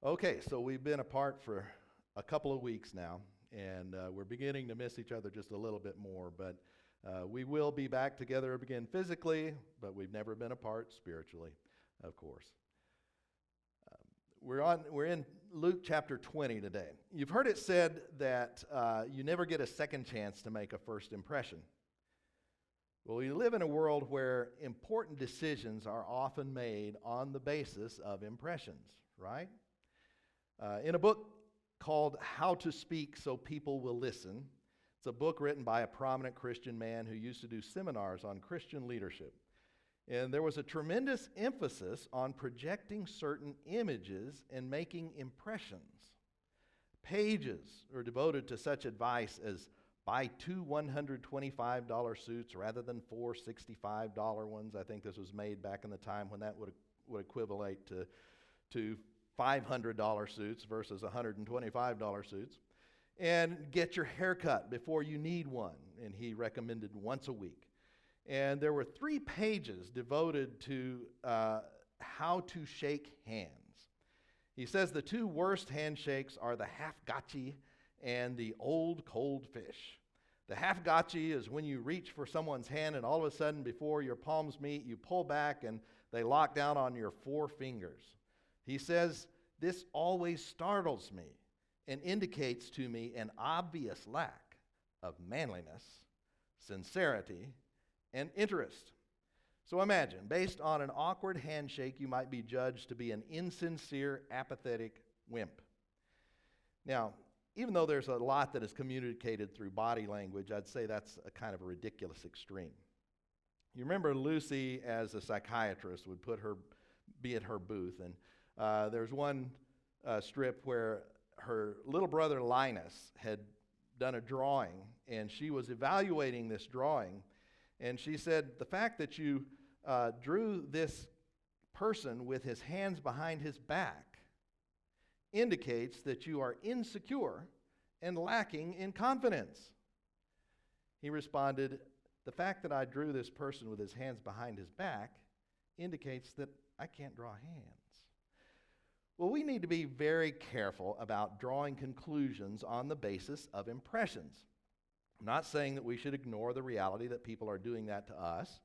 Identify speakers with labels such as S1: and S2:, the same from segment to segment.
S1: Okay, so we've been apart for a couple of weeks now, and we're beginning to miss each other just a little bit more, but we will be back together again physically, but we've never been apart spiritually, of course. We're in Luke chapter 20 today. You've heard it said that you never get a second chance to make a first impression. Well, we live in a world where important decisions are often made on the basis of impressions, right? In a book called How to Speak So People Will Listen, it's a book written by a prominent Christian man who used to do seminars on Christian leadership. And there was a tremendous emphasis on projecting certain images and making impressions. Pages are devoted to such advice as buy 2 $125 suits rather than 4 $65 ones. I think this was made back in the time when that would equivalent to $500 suits versus $125 suits. And get your hair cut before you need one. And he recommended once a week. And there were 3 pages devoted to how to shake hands. He says the 2 worst handshakes are the half-gotchi and the old cold fish. The half-gotchi is when you reach for someone's hand and all of a sudden before your palms meet, you pull back and they lock down on your 4 fingers. He says, this always startles me and indicates to me an obvious lack of manliness, sincerity, and interest. So imagine, based on an awkward handshake, you might be judged to be an insincere, apathetic wimp. Now, even though there's a lot that is communicated through body language, I'd say that's a kind of a ridiculous extreme. You remember Lucy, as a psychiatrist, would be at her booth, and there's one strip where her little brother Linus had done a drawing, and she was evaluating this drawing, and she said, the fact that you drew this person with his hands behind his back indicates that you are insecure and lacking in confidence. He responded, the fact that I drew this person with his hands behind his back indicates that I can't draw hands. Well, we need to be very careful about drawing conclusions on the basis of impressions. I'm not saying that we should ignore the reality that people are doing that to us.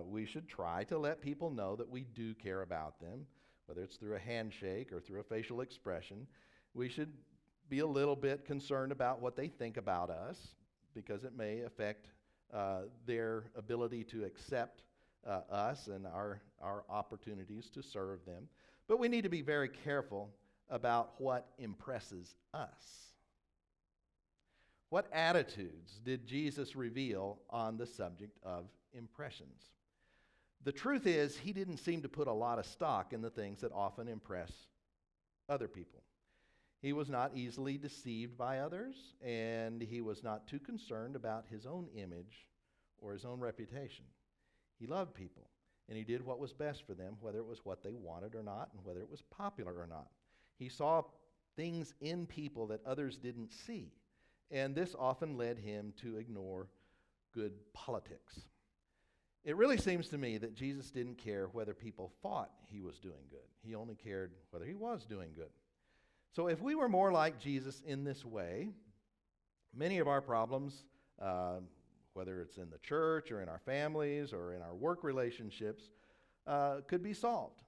S1: We should try to let people know that we do care about them, whether it's through a handshake or through a facial expression. We should be a little bit concerned about what they think about us because it may affect their ability to accept us and our opportunities to serve them. But we need to be very careful about what impresses us. What attitudes did Jesus reveal on the subject of impressions? The truth is, he didn't seem to put a lot of stock in the things that often impress other people. He was not easily deceived by others, and he was not too concerned about his own image or his own reputation. He loved people, and he did what was best for them, whether it was what they wanted or not, and whether it was popular or not. He saw things in people that others didn't see, and this often led him to ignore good politics. It really seems to me that Jesus didn't care whether people thought he was doing good. He only cared whether he was doing good. So if we were more like Jesus in this way, many of our problems, whether it's in the church or in our families or in our work relationships, could be solved.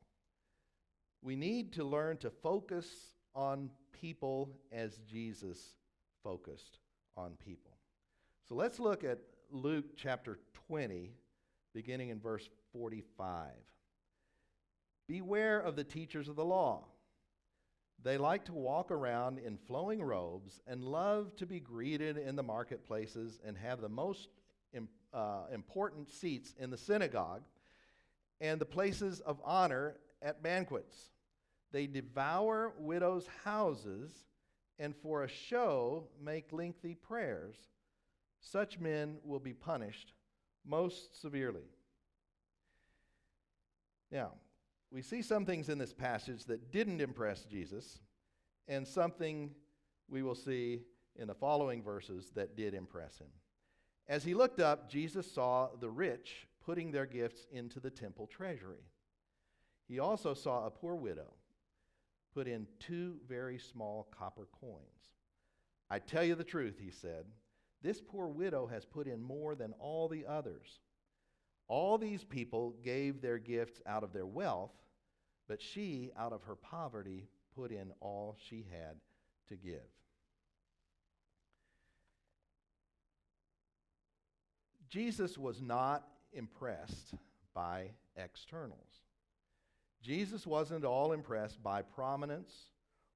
S1: We need to learn to focus on people as Jesus focused on people. So let's look at Luke chapter 20, beginning in verse 45. Beware of the teachers of the law. They like to walk around in flowing robes and love to be greeted in the marketplaces and have the most important seats in the synagogue and the places of honor at banquets. They devour widows' houses and for a show make lengthy prayers. Such men will be punished most severely. Now, we see some things in this passage that didn't impress Jesus, and something we will see in the following verses that did impress him. As he looked up, Jesus saw the rich putting their gifts into the temple treasury. He also saw a poor widow put in 2 very small copper coins. I tell you the truth, he said, this poor widow has put in more than all the others. All these people gave their gifts out of their wealth, but she, out of her poverty, put in all she had to give. Jesus was not impressed by externals. Jesus wasn't all impressed by prominence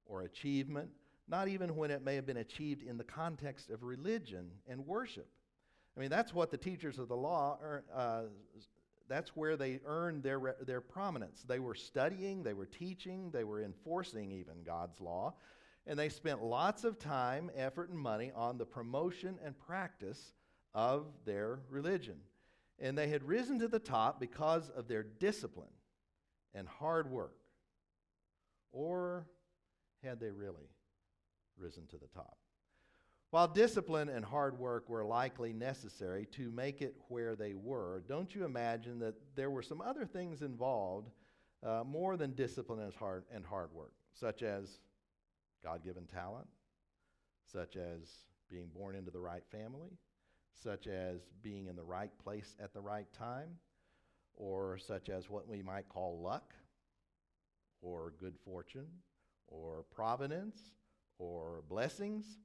S1: or achievement, not even when it may have been achieved in the context of religion and worship. I mean, that's what the teachers of the law, that's where they earned their prominence. They were studying, they were teaching, they were enforcing even God's law, and they spent lots of time, effort, and money on the promotion and practice of their religion. And they had risen to the top because of their discipline and hard work. Or had they really risen to the top? While discipline and hard work were likely necessary to make it where they were, don't you imagine that there were some other things involved more than discipline and hard work, such as God-given talent, such as being born into the right family, such as being in the right place at the right time, or such as what we might call luck, or good fortune, or providence, or blessings.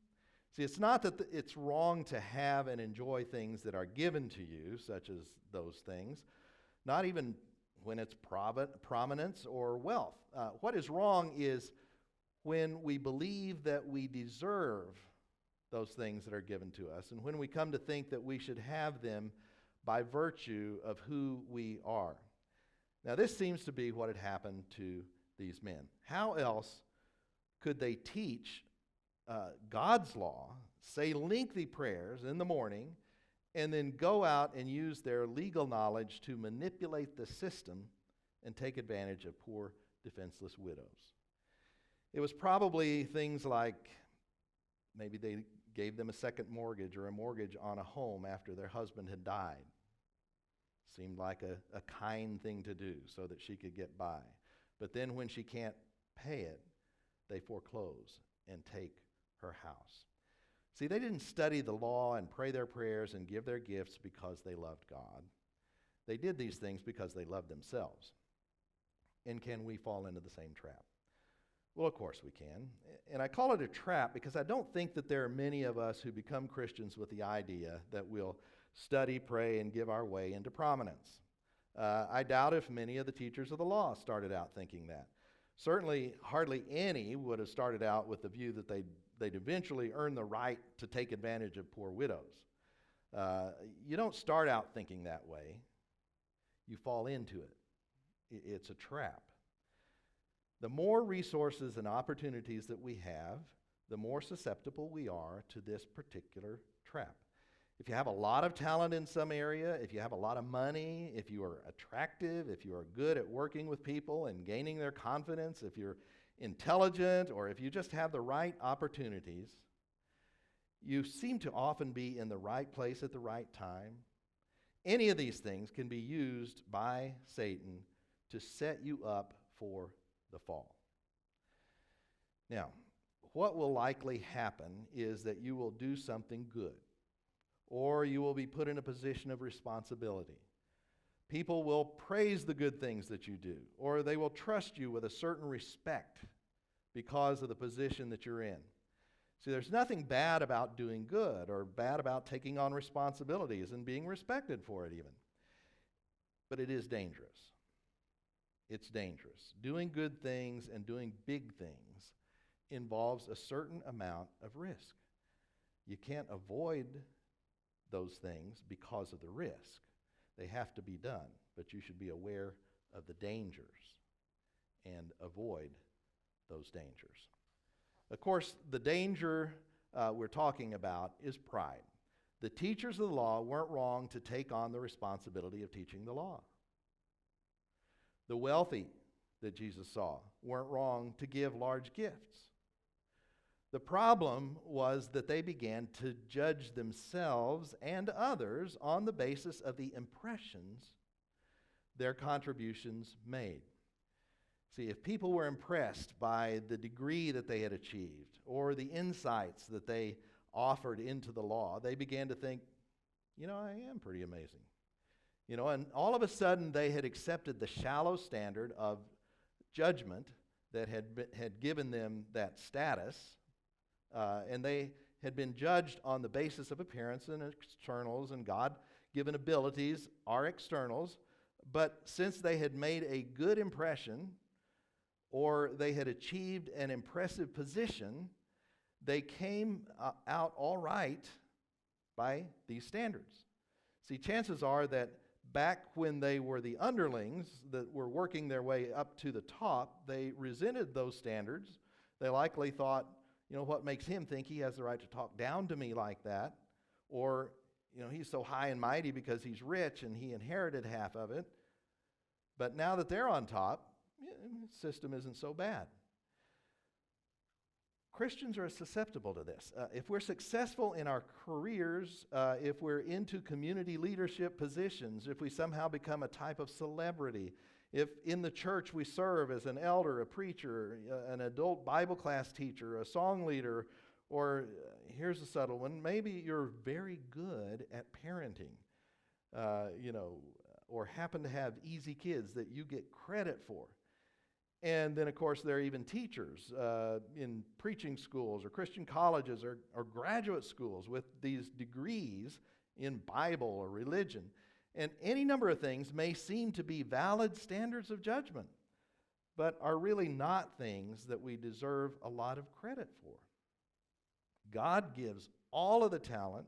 S1: See, it's not that it's wrong to have and enjoy things that are given to you, such as those things, not even when it's prominence or wealth. What is wrong is when we believe that we deserve those things that are given to us, and when we come to think that we should have them by virtue of who we are. Now, this seems to be what had happened to these men. How else could they teach God's law, say lengthy prayers in the morning, and then go out and use their legal knowledge to manipulate the system and take advantage of poor, defenseless widows? It was probably things like maybe they gave them a second mortgage or a mortgage on a home after their husband had died. Seemed like a kind thing to do so that she could get by. But then when she can't pay it, they foreclose and take her house. See, they didn't study the law and pray their prayers and give their gifts because they loved God. They did these things because they loved themselves. And can we fall into the same trap? Well, of course we can. And I call it a trap because I don't think that there are many of us who become Christians with the idea that we'll study, pray, and give our way into prominence. I doubt if many of the teachers of the law started out thinking that. Certainly, hardly any would have started out with the view that they'd eventually earn the right to take advantage of poor widows. You don't start out thinking that way. You fall into it. It's a trap. The more resources and opportunities that we have, the more susceptible we are to this particular trap. If you have a lot of talent in some area, if you have a lot of money, if you are attractive, if you are good at working with people and gaining their confidence, if you're intelligent, or if you just have the right opportunities, you seem to often be in the right place at the right time. Any of these things can be used by Satan to set you up for the fall. Now, what will likely happen is that you will do something good, or you will be put in a position of responsibility. People will praise the good things that you do, or they will trust you with a certain respect because of the position that you're in. See, there's nothing bad about doing good or bad about taking on responsibilities and being respected for it even. But it is dangerous. It's dangerous. Doing good things and doing big things involves a certain amount of risk. You can't avoid those things because of the risk. They have to be done, but you should be aware of the dangers and avoid those dangers. Of course, the danger we're talking about is pride. The teachers of the law weren't wrong to take on the responsibility of teaching the law. The wealthy that Jesus saw weren't wrong to give large gifts. The problem was that they began to judge themselves and others on the basis of the impressions their contributions made. See, if people were impressed by the degree that they had achieved or the insights that they offered into the law, they began to think, I am pretty amazing. And all of a sudden they had accepted the shallow standard of judgment that had given them that status, and they had been judged on the basis of appearance and externals, and God-given abilities are externals. But since they had made a good impression, or they had achieved an impressive position, they came out all right by these standards. See, chances are that back when they were the underlings that were working their way up to the top, they resented those standards. They likely thought, what makes him think he has the right to talk down to me like that? Or, he's so high and mighty because he's rich and he inherited half of it. But now that they're on top, the system isn't so bad. Christians are susceptible to this. If we're successful in our careers, if we're into community leadership positions, if we somehow become a type of celebrity, if in the church we serve as an elder, a preacher, an adult Bible class teacher, a song leader, or here's a subtle one, maybe you're very good at parenting, or happen to have easy kids that you get credit for. And then, of course, there are even teachers in preaching schools or Christian colleges or graduate schools with these degrees in Bible or religion. And any number of things may seem to be valid standards of judgment, but are really not things that we deserve a lot of credit for. God gives all of the talent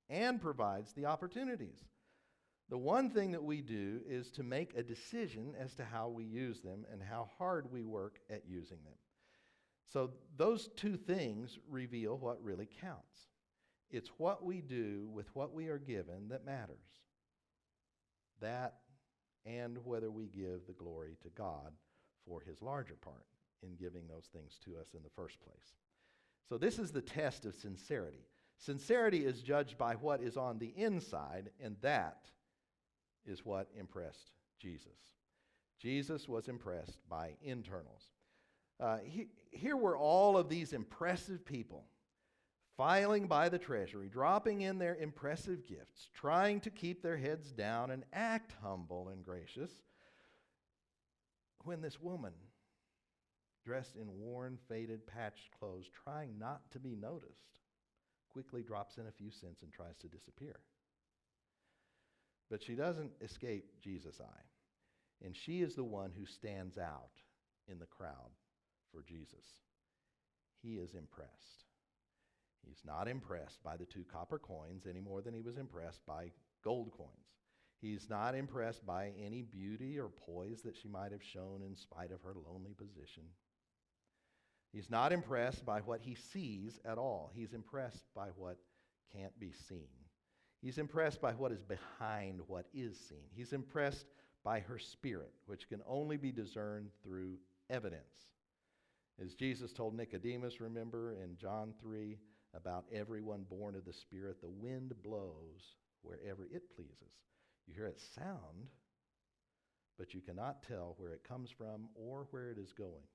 S1: and provides the opportunities. The one thing that we do is to make a decision as to how we use them and how hard we work at using them. So those two things reveal what really counts. It's what we do with what we are given that matters. That and whether we give the glory to God for his larger part in giving those things to us in the first place. So this is the test of sincerity. Sincerity is judged by what is on the inside, and that is what impressed Jesus. Jesus was impressed by internals. Here were all of these impressive people filing by the treasury, dropping in their impressive gifts, trying to keep their heads down and act humble and gracious, when this woman, dressed in worn, faded, patched clothes, trying not to be noticed, quickly drops in a few cents and tries to disappear. But she doesn't escape Jesus' eye. And she is the one who stands out in the crowd for Jesus. He is impressed. He's not impressed by the 2 copper coins any more than he was impressed by gold coins. He's not impressed by any beauty or poise that she might have shown in spite of her lonely position. He's not impressed by what he sees at all. He's impressed by what can't be seen. He's impressed by what is behind what is seen. He's impressed by her spirit, which can only be discerned through evidence. As Jesus told Nicodemus, remember in John 3, about everyone born of the Spirit, the wind blows wherever it pleases. You hear it sound, but you cannot tell where it comes from or where it is going.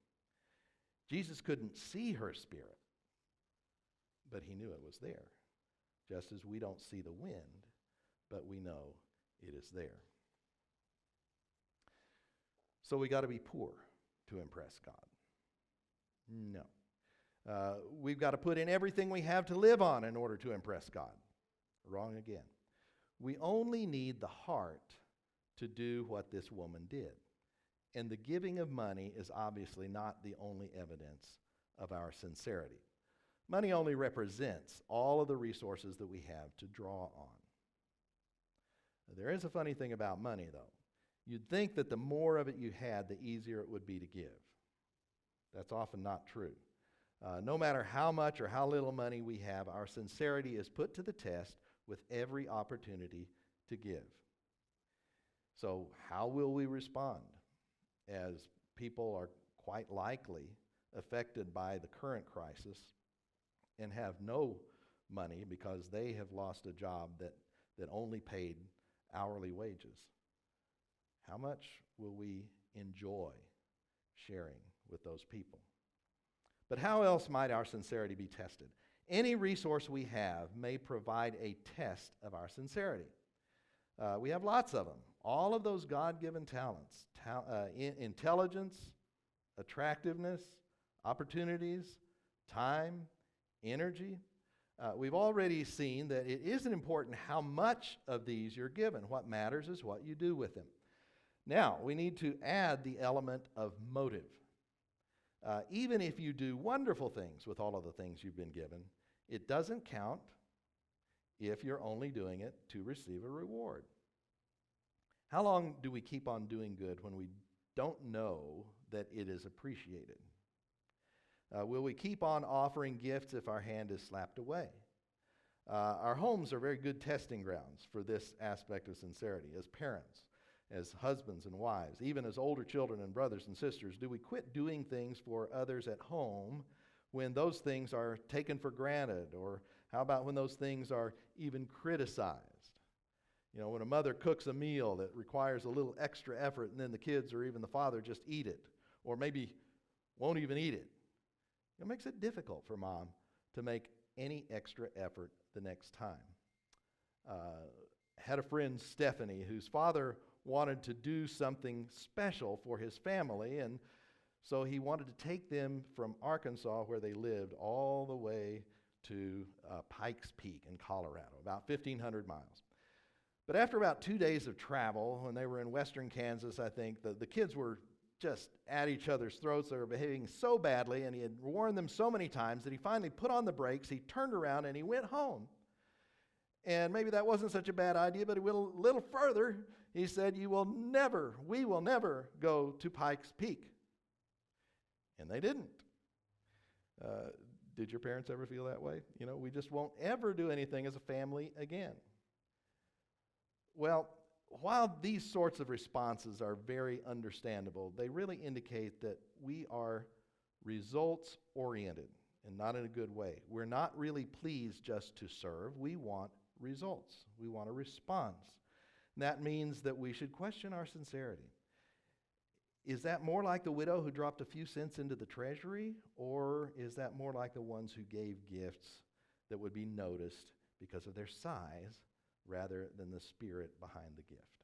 S1: Jesus couldn't see her spirit, but he knew it was there. Just as we don't see the wind, but we know it is there. So we got to be poor to impress God. No. We've got to put in everything we have to live on in order to impress God. Wrong again. We only need the heart to do what this woman did. And the giving of money is obviously not the only evidence of our sincerity. Money only represents all of the resources that we have to draw on. There is a funny thing about money, though. You'd think that the more of it you had, the easier it would be to give. That's often not true. No matter how much or how little money we have, our sincerity is put to the test with every opportunity to give. So how will we respond as people are quite likely affected by the current crisis and have no money because they have lost a job that only paid hourly wages? How much will we enjoy sharing with those people. But how else might our sincerity be tested? Any resource we have may provide a test of our sincerity. We have lots of them. All of those God-given talents, intelligence, attractiveness, opportunities, time, energy. We've already seen that it isn't important how much of these you're given. What matters is what you do with them. Now, we need to add the element of motive. Even if you do wonderful things with all of the things you've been given, it doesn't count if you're only doing it to receive a reward. How long do we keep on doing good when we don't know that it is appreciated? Will we keep on offering gifts if our hand is slapped away? Our homes are very good testing grounds for this aspect of sincerity. As parents, as husbands and wives, even as older children and brothers and sisters, do we quit doing things for others at home when those things are taken for granted? Or how about when those things are even criticized? You know, when a mother cooks a meal that requires a little extra effort and then the kids or even the father just eat it, or maybe won't even eat it. It makes it difficult for mom to make any extra effort the next time. Had a friend, Stephanie, whose father wanted to do something special for his family, and so he wanted to take them from Arkansas, where they lived, all the way to Pikes Peak in Colorado, about 1,500 miles. But after about 2 days of travel, when they were in western Kansas, I think, the kids were just at each other's throats. They were behaving so badly, and he had warned them so many times that he finally put on the brakes, he turned around, and he went home. And maybe that wasn't such a bad idea, but he went a little further. He said, we will never go to Pikes Peak. And they didn't. Did your parents ever feel that way? You know, we just won't ever do anything as a family again. Well, while these sorts of responses are very understandable, they really indicate that we are results-oriented and not in a good way. We're not really pleased just to serve. We want results. We want a response. And that means that we should question our sincerity. Is that more like the widow who dropped a few cents into the treasury, or is that more like the ones who gave gifts that would be noticed because of their size rather than the spirit behind the gift?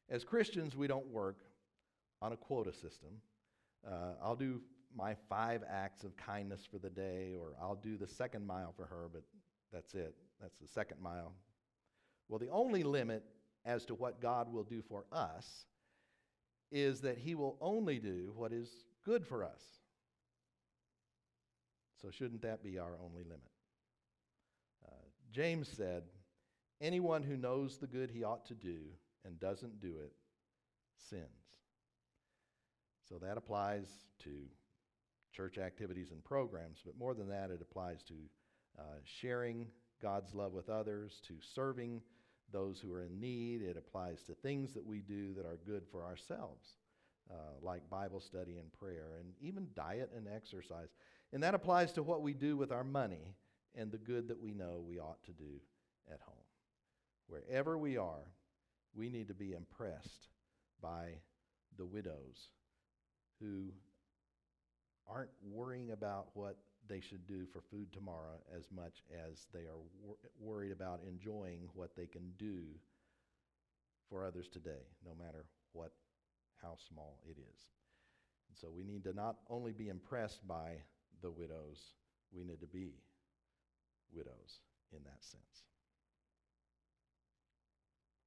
S1: As Christians, we don't work on a quota system. I'll do my 5 acts of kindness for the day, or I'll do the second mile for her, but that's it. That's the second mile. Well, the only limit as to what God will do for us is that he will only do what is good for us. So shouldn't that be our only limit? James said, anyone who knows the good he ought to do and doesn't do it sins. So that applies to church activities and programs, but more than that, it applies to sharing God's love with others, to serving those who are in need. It applies to things that we do that are good for ourselves, like Bible study and prayer, and even diet and exercise. And that applies to what we do with our money and the good that we know we ought to do at home. Wherever we are, we need to be impressed by the widows who aren't worrying about what they should do for food tomorrow as much as they are worried about enjoying what they can do for others today, no matter how small it is. And so we need to not only be impressed by the widows, we need to be widows in that sense.